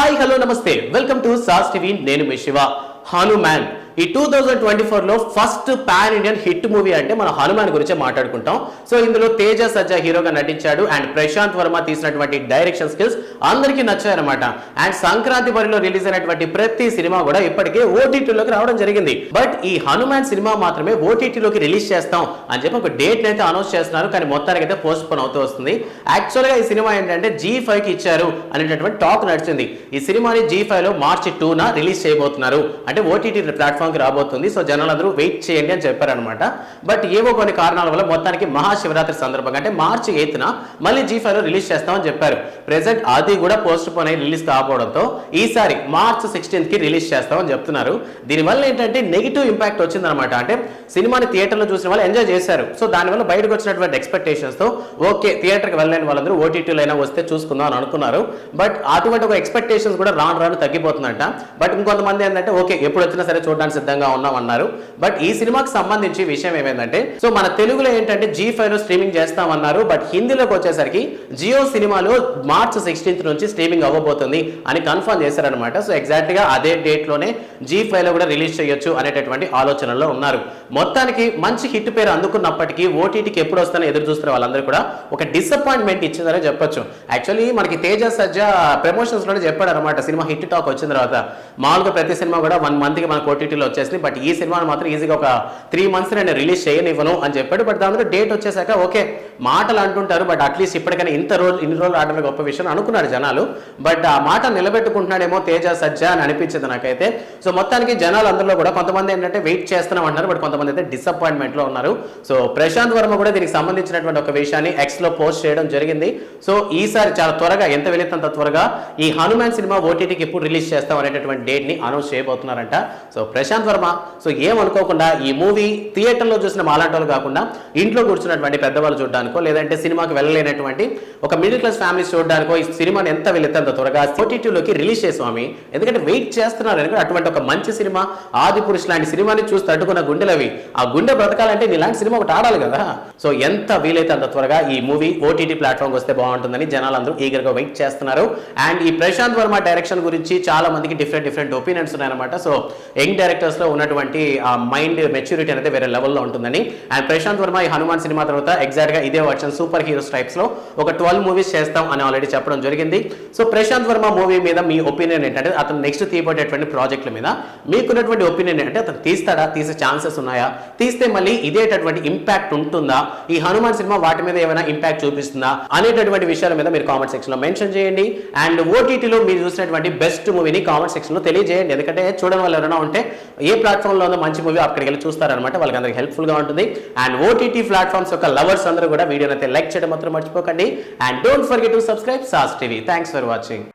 Hi hello నమస్తే welcome to sauce TV నేను మీ శివ హనుమాన్ ఈ 2024 లో first pan Indian hit movie అంటే మన హనుమాన్ గురించి మాట్లాడుకుంటాం. సో ఇందులో తేజ సజ్జా హీరోగా నటించాడు అండ్ ప్రశాంత్ వర్మ తీసినటువంటి డైరెక్షన్ స్కిల్స్ అందరికీ నచ్చాయన్నమాట. అండ్ సంక్రాంతి బరిలో రిలీజ్ అయినటువంటి ప్రతి సినిమా కూడా ఇప్పటికే ఓటీటీలోకి రావడం జరిగింది. బట్ ఈ హనుమాన్ సినిమా మాత్రమే ఓటీటీలోకి రిలీజ్ చేస్తాం అని చెప్పి ఒక డేట్ అయితే అనౌన్స్ చేస్తున్నారు. కానీ మొత్తానికి అయితే పోస్ట్ పోన్ అవుతూ వస్తుంది. యాక్చువల్ గా ఈ సినిమా ఏంటంటే G5 కి ఇచ్చారు అనేటటువంటి టాక్ నడిచింది. ఈ సినిమాని G5 లో March 2న రిలీజ్ చేయబోతున్నారు, అంటే ఓటీటీ ప్లాట్ఫామ్ కి రాబోతుంది. సో జనాలందరూ వెయిట్ చేయండి అని చెప్పారనమాట. బట్ ఏవో కొన్ని కారణాల వల్ల మొత్తానికి మహాశివరాత్రి సందర్భంగా అంటే March 8న మళ్ళీ G5 లో రిలీజ్ చేస్తామని చెప్పారు. ప్రెసెంట్ అది కూడా పోస్ట్ పోన్ అయ్యి రిలీజ్ కాకపోవడంతో ఈసారి March 16th కి రిలీజ్ చేస్తామని చెప్తున్నారు. దీనివల్ల ఏంటంటే నెగిటివ్ ఇంపాక్ట్ వచ్చిందనమాట. అంటే సినిమాని థియేటర్లో చూసిన వాళ్ళు ఎంజాయ్ చేశారు. సో దానివల్ల బయటకు వచ్చినటువంటి ఎక్స్పెక్టేషన్స్ తో ఓకే థియేటర్కి వెళ్ళలేని వాళ్ళందరూ ఓటీటీలో అయినా వస్తే చూసుకుందాం అని అనుకున్నారు. బట్ అటువంటి ఒక ఎక్స్పెక్టేషన్స్ కూడా రాను రాను తగ్గిపోతుందంట. బట్ ఇంకొంతమంది ఏంటంటే ఓకే ఎప్పుడు వచ్చినా సరే చూడడానికి సిద్ధంగా ఉన్నామన్నారు. బట్ ఈ సినిమాకి సంబంధించి విషయం ఏమైందంటే సో మన తెలుగులో ఏంటంటే G5 లో స్ట్రీమింగ్ చేస్తామన్నారు. బట్ హిందీలోకి వచ్చేసరికి జియో సినిమాలో March 16th నుంచి స్ట్రీమింగ్ అవ్వబోతుంది అని కన్ఫర్మ్ చేశారనమాట. సో ఎగ్జాక్ట్ గా అదే డేట్ లోనే G5 లో కూడా రిలీజ్ చేయొచ్చు అనేటటువంటి ఆలోచనలో ఉన్నారు. మొత్తానికి మంచి హిట్ పేరు అందుకున్నప్పటికీ ఓటీటీకి ఎప్పుడు వస్తానో ఎదురు చూస్తున్న వాళ్ళందరూ కూడా ఒక డిసప్పాయింట్మెంట్ ఇచ్చిందనే చెప్పొచ్చు. యాక్చువల్లీ మనకి తేజ సజ్జా ప్రమోషన్స్ లోనే చెప్పాడు అనమాట. సినిమా హిట్ టాక్ వచ్చిన తర్వాత మామూలుగా ప్రతి సినిమా కూడా 1 month కి మనకు ఓటీటీలో వచ్చేసింది. బట్ ఈ సినిమాను మాత్రం ఈజీగా ఒక 3 months నేను రిలీజ్ చేయనివ్వను అని చెప్పాడు. బట్ దాని డేట్ వచ్చేసాక ఓకే మాటలు అంటుంటారు, బట్ అట్లీస్ట్ ఇప్పటికైనా ఇన్ని రోజులు ఆడడం గొప్ప విషయం అనుకున్నారు జనాలు. బట్ ఆ మాట నిలబెట్టుకుంటున్నాడేమో తేజ సజ్జా అని అనిపించింది నాకైతే. సో మొత్తానికి జనాలు అందరిలో కూడా కొంతమంది ఏంటంటే వెయిట్ చేస్తున్నాం అంటున్నారు, బట్ కొంతమంది అయితే డిసప్పాయింట్మెంట్ లో ఉన్నారు. సో ప్రశాంత్ వర్మ కూడా దీనికి సంబంధించినటువంటి ఒక విషయాన్ని X లో పోస్ట్ చేయడం జరిగింది. సో ఈసారి చాలా త్వరగా ఎంత వెళితే త్వరగా ఈ హనుమాన్ సినిమా ఓటీటీకి ఎప్పుడు రిలీజ్ చేస్తాం అనేటటువంటి డేట్ ని అనౌన్స్ చేయబోతున్నారంట. సో ప్రశాంత్ వర్మ సో ఏమనుకోకుండా ఈ మూవీ థియేటర్లో చూసిన మాలాంటి వాళ్ళు కాకుండా ఇంట్లో కూర్చున్నటువంటి పెద్దవాళ్ళు చూడడానికో లేదంటే సినిమాకి వెళ్ళలేనటువంటి ఒక మిడిల్ క్లాస్ ఫ్యామిలీస్ చూడడానికో ఈ సినిమాని ఎంత వెళితే అంత త్వరగా ఓటీటీలోకి రిలీజ్ చేసామి. ఎందుకంటే వెయిట్ చేస్తున్నారు. ఎందుకంటే అటువంటి ఒక మంచి సినిమా ఆదిపురుష్ లాంటి సినిమాని చూసి తట్టుకున్న గుండెలవి ఆ గుండె బ్రతకాలంటే ఇలాంటి సినిమా ఒకటి ఆడాలి కదా. సో ఎంత వీలైతే అంత త్వరగా ఈ మూవీ ఓటీటీ ప్లాట్ఫామ్ వస్తే బాగుంటుందని జనాలందరూ ఈగర్ గా వెయిట్ చేస్తున్నారు. అండ్ ఈ ప్రశాంత్ వర్మ డైరెక్షన్ గురించి చాలా మందికి డిఫరెంట్ ఒపీనియన్స్ ఉన్నాయన్నమాట. సో యంగ్ డైరెక్టర్స్ లో ఉన్నటువంటి ఆ మైండ్ మెచ్యూరిటీ అనేది వేరే లెవెల్లో ఉంటుందని. అండ్ ప్రశాంత్ వర్మ ఈ హనుమాన్ సినిమా తర్వాత ఎగ్జాక్ట్ గా ఇదే వర్షన్ సూపర్ హీరోస్ టైప్స్ లో ఒక 12 movies చేస్తాం అని ఆల్రెడీ చెప్పడం జరిగింది. సో ప్రశాంత్ వర్మ మూవీ మీద మీ ఒపీనియన్ ఏంటంటే అతను నెక్స్ట్ తీయబడేటువంటి ప్రాజెక్టుల మీద మీకున్నటువంటి ఒపీనియన్ ఏంటంటే అతను తీస్తాడా, తీసే ఛాన్సెస్ ఉన్నాయా, తీస్తే మళ్ళీ ఇదేటటువంటి ఇంపాక్ట్ ఉంటుందా, ఈ హనుమాన్ సినిమా వాటి మీద ఏమైనా ఇంపాక్ట్ చూపిస్తుందా అనేటటువంటి విషయాల మీద మీరు కామెంట్ సెక్షన్ లో మెన్షన్ చేయండి. అండ్ ఓటీటీలో మీరు చూసినటువంటి బెస్ట్ మూవీని కామెంట్ సెక్షన్ లో తెలియజేయండి. ఎందుకంటే చూడడం వల్ల ఎవరైనా ఉంటే ఏ ప్లాట్ఫామ్ లో ఉందో మంచి మూవీ అక్కడికి వెళ్ళి చూస్తారనమాట, వాళ్ళకి అందరికి హెల్ప్ఫుల్ గా ఉంటుంది. అండ్ ఓటీటీ ప్లాట్ఫామ్స్ యొక్క లవర్స్ అందరూ కూడా వీడియోని అయితే లైక్ చేయడం మాత్రం మర్చిపోకండి. And don't forget to subscribe sauce TV. Thanks for watching.